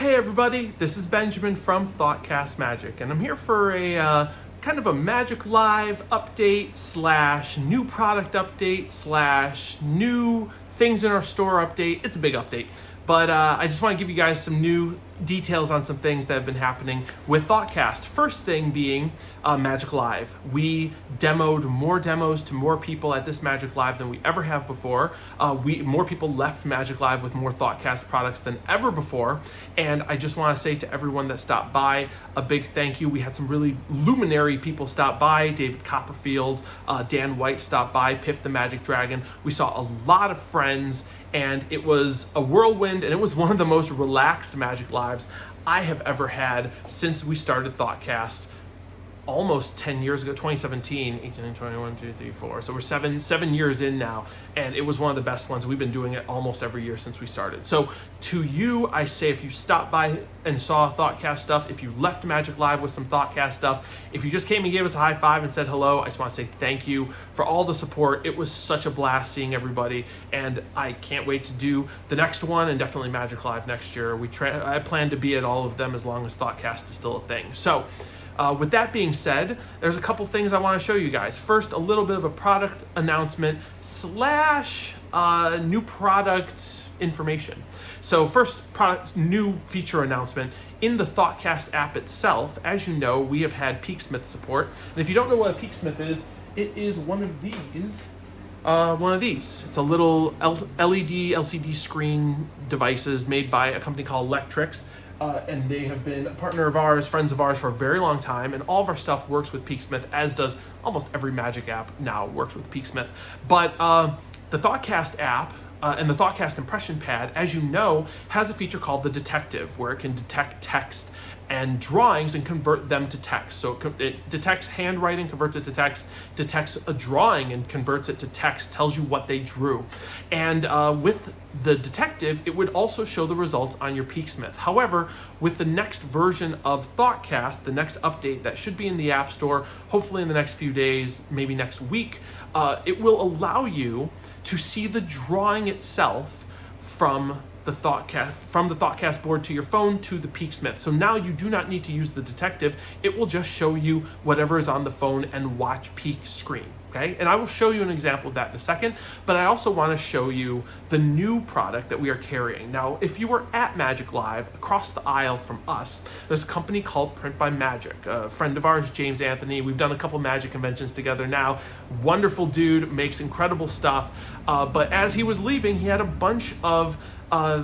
Hey everybody, this is Benjamin from ThoughtCast Magic, and I'm here for a kind of a Magic Live update slash new product update slash new things in our store update. It's a big update, but I just want to give you guys some new details on some things that have been happening with ThoughtCast. First thing being Magic Live. We demoed more demos to more people at this Magic Live than we ever have before. More people left Magic Live with more ThoughtCast products than ever before. And I just want to say to everyone that stopped by, a big thank you. We had some really luminary people stop by. David Copperfield, Dan White stopped by, Piff the Magic Dragon. We saw a lot of friends, and it was a whirlwind, and it was one of the most relaxed Magic Lives I have ever had since we started ThoughtCast almost 10 years ago, 2017, 18, 21, 2, 3, 4. So we're seven years in now, and it was one of the best ones. We've been doing it almost every year since we started. So to you, I say, if you stopped by and saw ThoughtCast stuff, if you left Magic Live with some ThoughtCast stuff, if you just came and gave us a high five and said hello, I just want to say thank you for all the support. It was such a blast seeing everybody, and I can't wait to do the next one and definitely Magic Live next year. I plan to be at all of them as long as ThoughtCast is still a thing. So with that being said, there's a couple things I want to show you guys. First, a little bit of a product announcement slash new product information. So first, new feature announcement. In the ThoughtCast app itself, as you know, we have had Peeksmith support. And if you don't know what a Peeksmith is, it is one of these. It's a little LED, LCD screen devices made by a company called Electricks. And they have been a partner of ours, friends of ours for a very long time, and all of our stuff works with Peeksmith, as does almost every Magic app now works with Peeksmith. But the ThoughtCast app and the ThoughtCast impression pad, as you know, has a feature called the Detective, where it can detect text and drawings and convert them to text. So it detects handwriting, converts it to text, detects a drawing and converts it to text, tells you what they drew. And with the Detective, it would also show the results on your Peeksmith. However, with the next version of ThoughtCast, the next update that should be in the App Store, hopefully in the next few days, maybe next week, it will allow you to see the drawing itself from the ThoughtCast board to your phone to the Peeksmith. So now you do not need to use the Detective. It will just show you whatever is on the phone and watch peek screen. Okay, and I will show you an example of that in a second, but I also want to show you the new product that we are carrying. Now, if you were at Magic Live, across the aisle from us, there's a company called Print by Magic. A friend of ours, James Anthony, we've done a couple Magic conventions together now. Wonderful dude, makes incredible stuff, but as he was leaving, he had a bunch of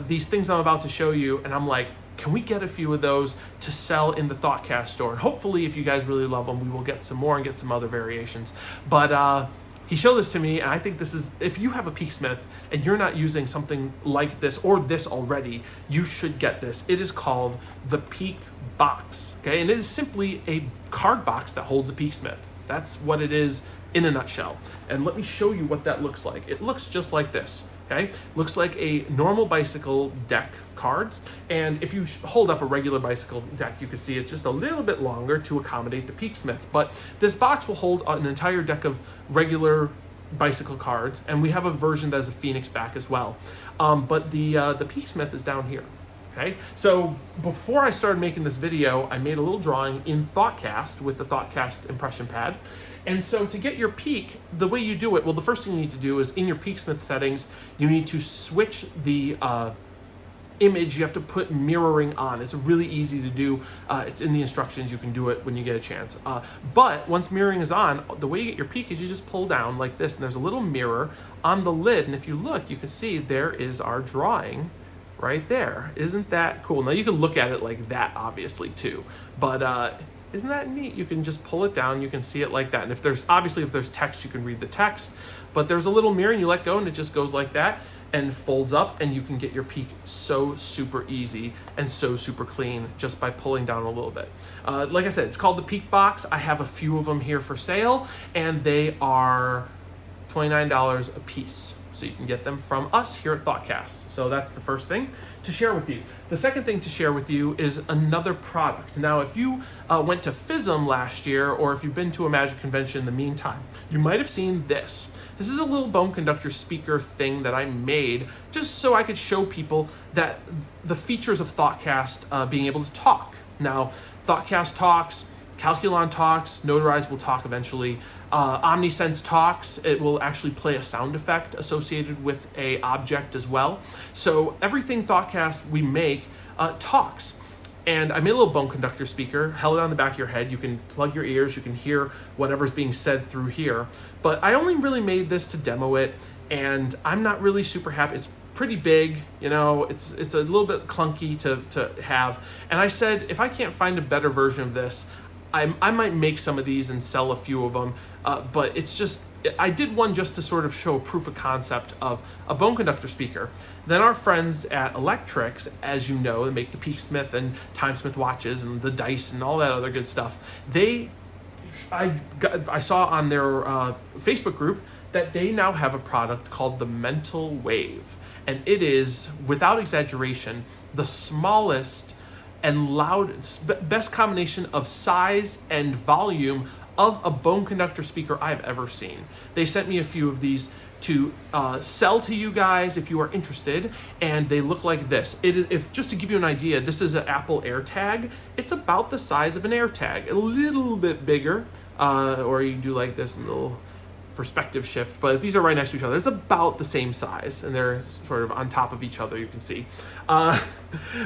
these things I'm about to show you, and I'm like, can we get a few of those to sell in the ThoughtCast store? And hopefully, if you guys really love them, we will get some more and get some other variations. But he showed this to me, and I think this is, if you have a Peeksmith and you're not using something like this or this already, you should get this. It is called the Peekbox, okay? And it is simply a card box that holds a Peeksmith. That's what it is in a nutshell. And let me show you what that looks like. It looks just like this. Okay, looks like a normal bicycle deck of cards, and if you hold up a regular bicycle deck, you can see it's just a little bit longer to accommodate the Peeksmith. But this box will hold an entire deck of regular bicycle cards, and we have a version that has a Phoenix back as well. But the Peeksmith is down here. Okay, so before I started making this video, I made a little drawing in ThoughtCast with the ThoughtCast impression pad. And so to get your peek, the way you do it, well, the first thing you need to do is in your Peeksmith settings, you need to switch the image. You have to put mirroring on. It's really easy to do. It's in the instructions. You can do it when you get a chance. But once mirroring is on, the way you get your peek is you just pull down like this, and there's a little mirror on the lid. And if you look, you can see there is our drawing right there. Isn't that cool? Now you can look at it like that, obviously, too. But isn't that neat? You can just pull it down, you can see it like that. And if there's text, you can read the text, but there's a little mirror and you let go and it just goes like that and folds up, and you can get your peek so super easy and so super clean just by pulling down a little bit. Like I said, it's called the Peekbox. I have a few of them here for sale, and they are $29 a piece. So you can get them from us here at ThoughtCast. So that's the first thing to share with you. The second thing to share with you is another product. Now, if you went to FISM last year, or if you've been to a Magic convention in the meantime, you might have seen this. This is a little bone conductor speaker thing that I made just so I could show people that the features of ThoughtCast being able to talk. Now, ThoughtCast talks, Calculon talks, Notarize will talk eventually. OmniSense talks. It will actually play a sound effect associated with a object as well. So everything ThoughtCast we make talks. And I made a little bone conductor speaker, held it on the back of your head. You can plug your ears, you can hear whatever's being said through here. But I only really made this to demo it, and I'm not really super happy. It's pretty big, you know, it's a little bit clunky to have. And I said, if I can't find a better version of this, I might make some of these and sell a few of them, but it's just, I did one just to sort of show proof of concept of a bone conductor speaker. Then our friends at Electricks, as you know, they make the Peeksmith and Timesmith watches and the dice and all that other good stuff. I saw on their Facebook group that they now have a product called the Mental Wave. And it is, without exaggeration, the smallest and best combination of size and volume of a bone conductor speaker I've ever seen. They sent me a few of these to sell to you guys if you are interested, and they look like this. Just to give you an idea, this is an Apple AirTag. It's about the size of an AirTag, a little bit bigger, or you can do like this little perspective shift, but these are right next to each other. It's about the same size, and they're sort of on top of each other, you can see. But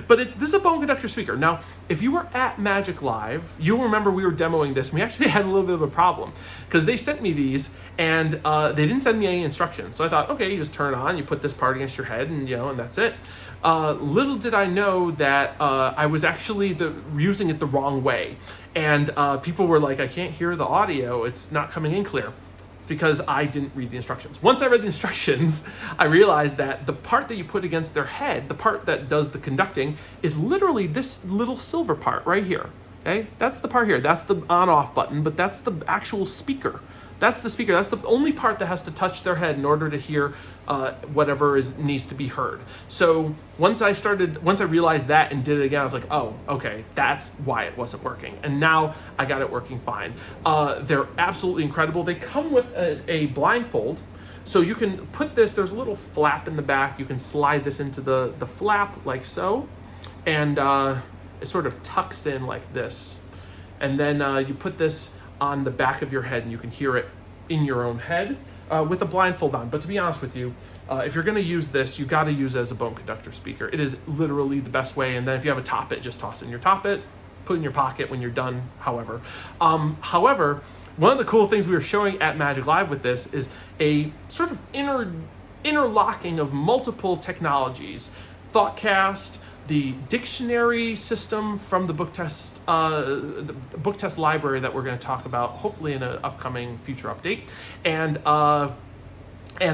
this is a bone conductor speaker. Now, if you were at Magic Live, you'll remember we were demoing this, and we actually had a little bit of a problem, because they sent me these, and they didn't send me any instructions. So I thought, okay, you just turn it on, you put this part against your head, and and that's it. Little did I know that I was actually using it the wrong way. And people were like, I can't hear the audio, it's not coming in clear. It's because I didn't read the instructions. Once I read the instructions, I realized that the part that you put against their head, the part that does the conducting, is literally this little silver part right here. Okay, that's the part here. That's the on-off button, but that's the actual speaker. That's the speaker. That's the only part that has to touch their head in order to hear whatever needs to be heard. So once I realized that and did it again, I was like, oh, okay, that's why it wasn't working. And now I got it working fine. They're absolutely incredible. They come with a blindfold. So you can put this, there's a little flap in the back. You can slide this into the flap like so. And it sort of tucks in like this. And then you put this on the back of your head, and you can hear it in your own head with a blindfold on. But to be honest with you, if you're going to use this, you got to use it as a bone conductor speaker. It is literally the best way. And then if you have a top it, just toss it in your top it, put it in your pocket when you're done. However, one of the cool things we were showing at Magic Live with this is a sort of interlocking of multiple technologies. ThoughtCast, the dictionary system from the book test library that we're going to talk about hopefully in an upcoming future update, and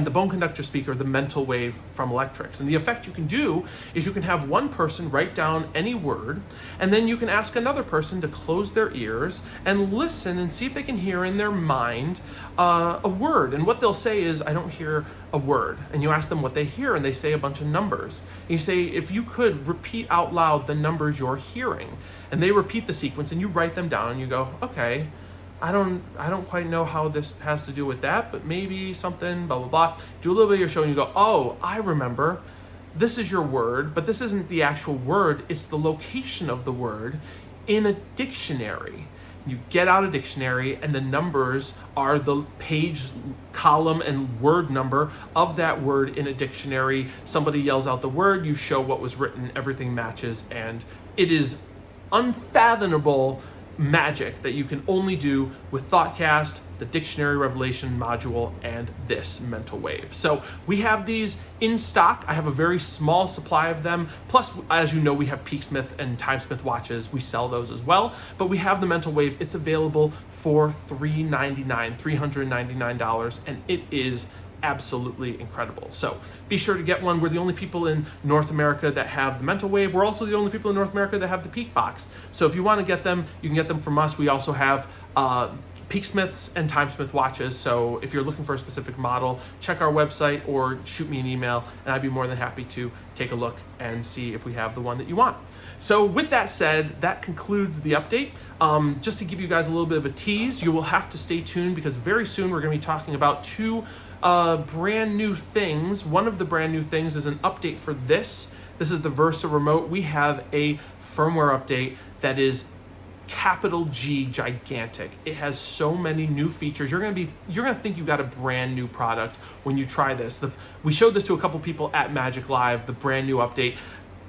the bone conductor speaker, the Mental Wave from Electricks. And the effect you can do is you can have one person write down any word, and then you can ask another person to close their ears and listen and see if they can hear in their mind a word. And what they'll say is, I don't hear a word. And you ask them what they hear, and they say a bunch of numbers. And you say, if you could repeat out loud the numbers you're hearing. And they repeat the sequence, and you write them down, and you go, okay, I don't quite know how this has to do with that, but maybe something, blah, blah, blah. Do a little bit of your show and you go, oh, I remember. This is your word, but this isn't the actual word. It's the location of the word in a dictionary. You get out a dictionary, and the numbers are the page, column, and word number of that word in a dictionary. Somebody yells out the word, you show what was written, everything matches, and it is unfathomable magic that you can only do with ThoughtCast, the Dictionary Revelation module, and this Mental Wave. So we have these in stock. I have a very small supply of them. Plus, as you know, we have Peeksmith and Timesmith watches. We sell those as well. But we have the Mental Wave. It's available for $399, and it is absolutely incredible. So be sure to get one. We're the only people in North America that have the Mental Wave. We're also the only people in North America that have the Peekbox. So if you want to get them, you can get them from us. We also have Peeksmiths and Timesmith watches. So if you're looking for a specific model, check our website or shoot me an email, and I'd be more than happy to take a look and see if we have the one that you want. So with that said, that concludes the update. Just to give you guys a little bit of a tease, you will have to stay tuned because very soon we're going to be talking about two brand new things. One of the brand new things is an update for this. This is the Versa Remote. We have a firmware update that is capital G gigantic. It has so many new features. You're gonna think you got a brand new product when you try this. We showed this to a couple people at Magic Live, the brand new update.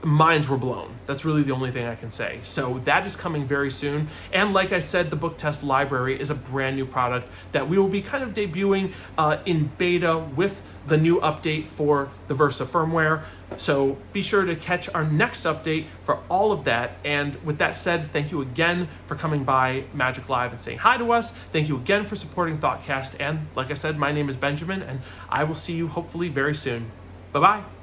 Minds were blown. That's really the only thing I can say. So that is coming very soon. And like I said, the book test library is a brand new product that we will be kind of debuting in beta with the new update for the Versa firmware. So be sure to catch our next update for all of that. And with that said, thank you again for coming by Magic Live and saying hi to us. Thank you again for supporting ThoughtCast. And like I said, my name is Benjamin, and I will see you hopefully very soon. Bye-bye.